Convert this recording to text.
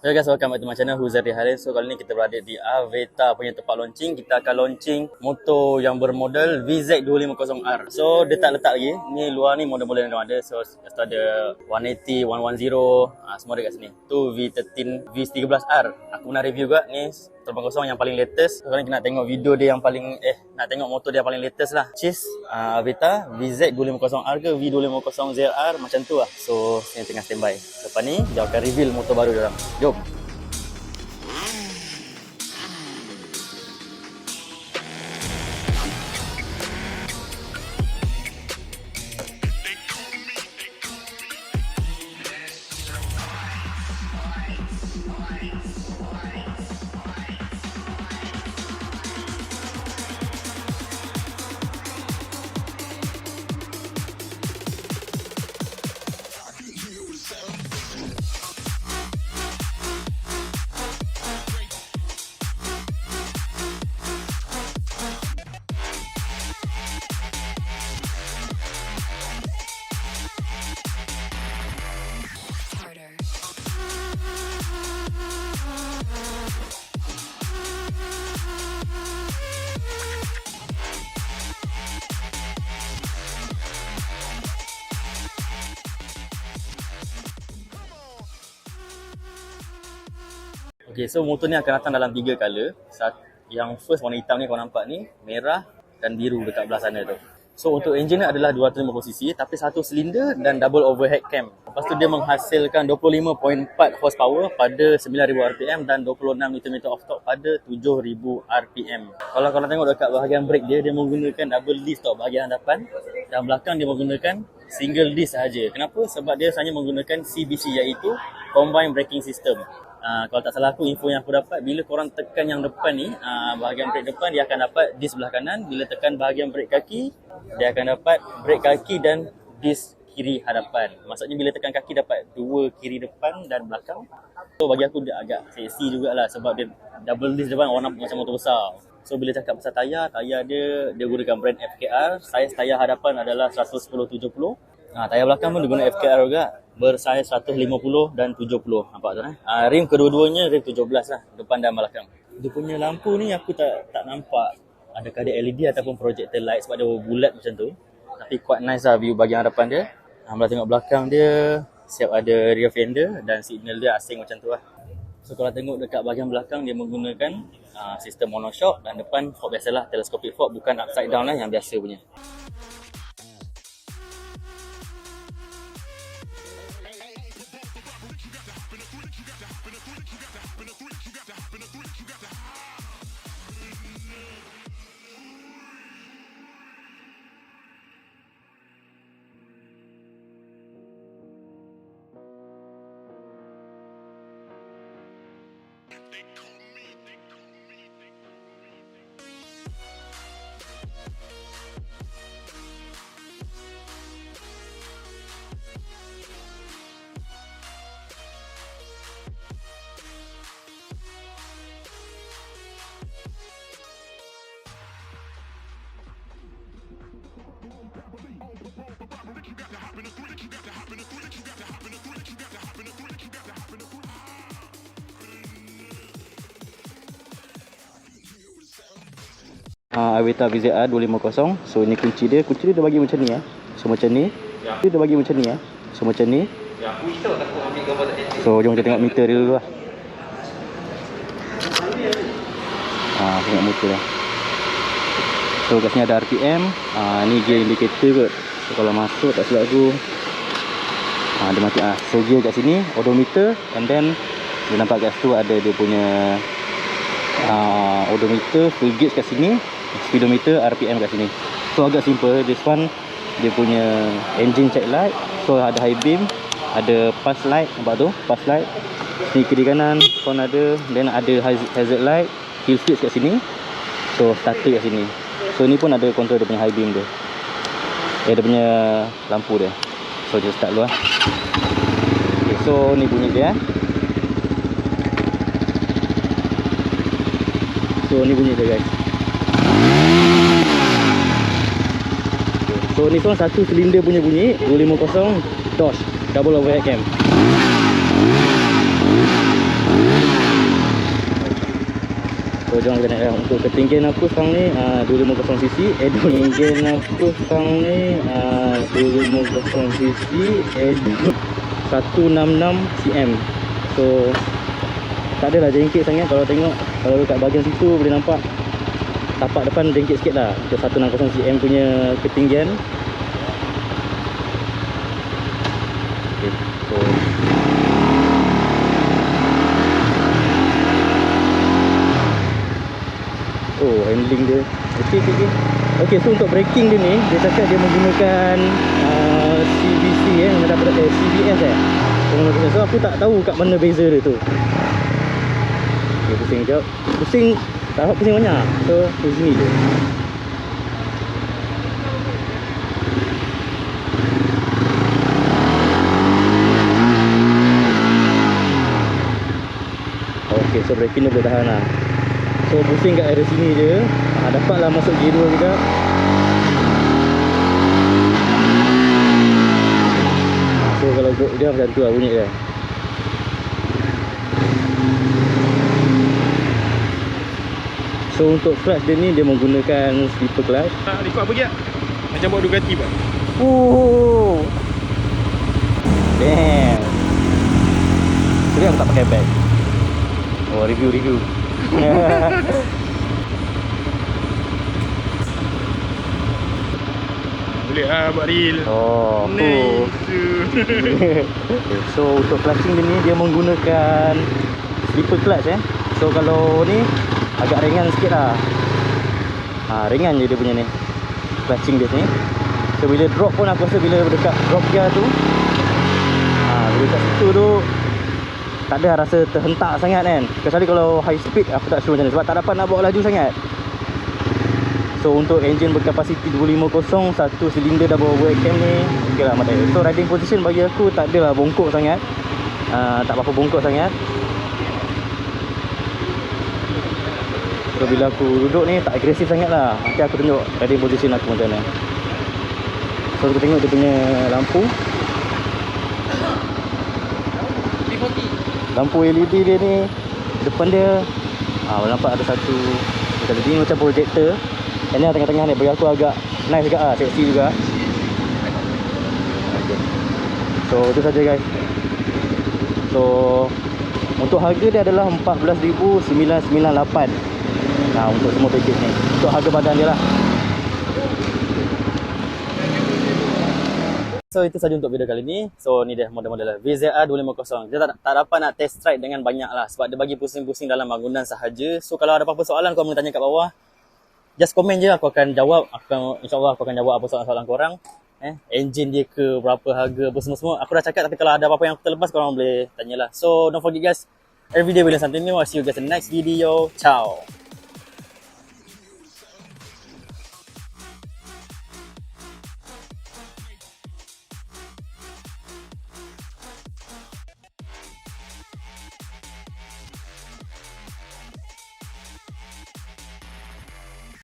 Hello guys, welcome back to my channel Huzari Haris. So kali ni kita berada di Aveta punya tempat launching. Kita akan launching motor yang bermodel VZ250R. So dia tak letak lagi. Ni luar ni model-model yang ada. So ada 180, 110, semua ada kat sini. Tu V13, V13R. Aku pernah review juga ni terbang kosong yang paling latest. Sekarang kita nak tengok video dia yang paling nak tengok motor dia yang paling latest lah. Cheers, Aveta VZ250R ke V250ZR macam tu lah. So saya tengah standby. Lepas ni dia akan reveal motor baru dia orang. Jom. Okay, so motor ni akan datang dalam 3 color. Yang first warna hitam ni kau nampak ni, merah dan biru dekat belah sana tu. So untuk engine ni adalah 250cc tapi satu silinder dan double overhead cam. Lepas tu dia menghasilkan 25.4 horsepower pada 9000 rpm dan 26 Nm of torque pada 7000 rpm. Kalau korang tengok dekat bahagian brake dia menggunakan double disc tau bahagian hadapan, dan belakang dia menggunakan single disc sahaja. Kenapa? Sebab dia hanya menggunakan CBC iaitu Combined Braking System. Kalau tak salah aku, info yang aku dapat, bila korang tekan yang depan ni, bahagian brake depan, dia akan dapat disc belah kanan. Bila tekan bahagian brake kaki, dia akan dapat brake kaki dan disc kiri hadapan. Maksudnya bila tekan kaki dapat 2 kiri depan dan belakang. So bagi aku dia agak seksi jugalah sebab dia double disc depan warna macam motor besar. So bila cakap pasal tayar dia gunakan brand FKR. Saiz tayar hadapan adalah 110/70. Tayar belakang pun dia guna FKR juga, bersaiz 150 dan 70. Nampak tu rim kedua-duanya rim 17 lah, depan dan belakang. Dia punya lampu ni aku tak nampak adakah dia LED ataupun projector light sebab dia bulat macam tu. Tapi quite nice lah view bahagian hadapan dia. Bila tengok belakang dia, siap ada rear fender dan signal dia asing macam tu lah. So kalau tengok dekat bahagian belakang dia menggunakan sistem monoshock, dan depan fork biasalah, telescopic fork, bukan upside down lah yang biasa punya. Aveta VZR 250. So ni kunci dia dah bagi macam ni So macam ni. Dia dah bagi macam ni So macam ni. So jom kita tengok meter dia dulu lah. Tengok meter dah. So kat sini ada RPM. Ni gear indicator kot. So kalau masuk tak silap aku, dia mati. So gear kat sini, odometer, and then dia nampak kat situ ada dia punya odometer, full gauge kat sini, speedometer, RPM kat sini. So agak simple. This one dia punya engine check light. So ada high beam, ada pass light, nampak tu, pass light. Sini kiri kanan pun ada, then ada hazard light, kill switch kat sini. So starter kat sini. So ni pun ada control dia punya high beam dia. Dia punya lampu dia. So dia start dulu Okay, so ni bunyi dia. So ni bunyi dia guys. So ni pun satu silinder punya bunyi, 250 Dodge double overhead cam. So jom kita naik. Untuk ketinggian aku sekarang ni 250cc. Ketinggian aku sekarang ni 250cc. 166 cm. So tak adalah jengkit sangat. Kalau tengok, kalau dekat bahagian situ boleh nampak tapak depan jengkit sikit lah untuk 160 cm punya ketinggian. Okay, so oh, handling dia okey. So untuk braking dia ni, dia cakap dia menggunakan CVC CVS So aku tak tahu kat mana beza dia tu. Okay, pusing sekejap. Pusing, tak dapat pusing banyak. So di sini je. Okay, so braking dia boleh tahan lah. So pusing kat area sini je. Dapatlah masuk gear 2 juga. So kalau dia macam tu lah bunyi dia. So untuk clutch dia ni, dia menggunakan slipper clutch. Record apa je? Macam bawa Ducati pak. Oh, damn. Jadi aku tak pakai bag. Oh, review. Boleh lah buat reel. Oh, nice. So untuk clutching dia ni, dia menggunakan slipper clutch So kalau ni agak ringan sikit lah. Ringan je dia punya ni clutching dia ni. So bila drop pun aku rasa bila dekat drop gear tu, bila dekat situ tu tak ada rasa terhentak sangat kan. Kecuali kalau high speed aku tak sure macam mana, sebab tak dapat nak bawa laju sangat. So untuk enjin berkapasiti 250, satu silinder double overhead cam ni okey lah mata. So riding position bagi aku tak adalah bongkok sangat. Tak apa bongkok sangat. So bila aku duduk ni tak agresif sangat lah. Nanti aku tunjuk riding position aku macam mana. So kita tengok dia punya lampu. Lampu LED dia ni depan dia boleh nampak ada satu ni macam projector. Yang ni tengah-tengah ni bagi aku agak nice juga lah, seksi juga. Okay. So itu saja guys. So untuk harga dia adalah 14,998. Untuk semua package ni, untuk harga badan dia lah. So itu saja untuk video kali ni. So ni dia model-model VZR 250. Dia tak dapat nak test ride dengan banyak lah, sebab dia bagi pusing-pusing dalam bangunan sahaja. So kalau ada apa-apa soalan korang boleh tanya kat bawah. Just komen je, aku akan jawab. InsyaAllah aku akan jawab apa soalan-soalan korang. Engine dia ke, berapa harga, apa semua-semua aku dah cakap. Tapi kalau ada apa-apa yang aku terlepas, korang boleh tanyalah. So don't forget guys, every day we learn something new. I'll see you guys in the next video. Ciao.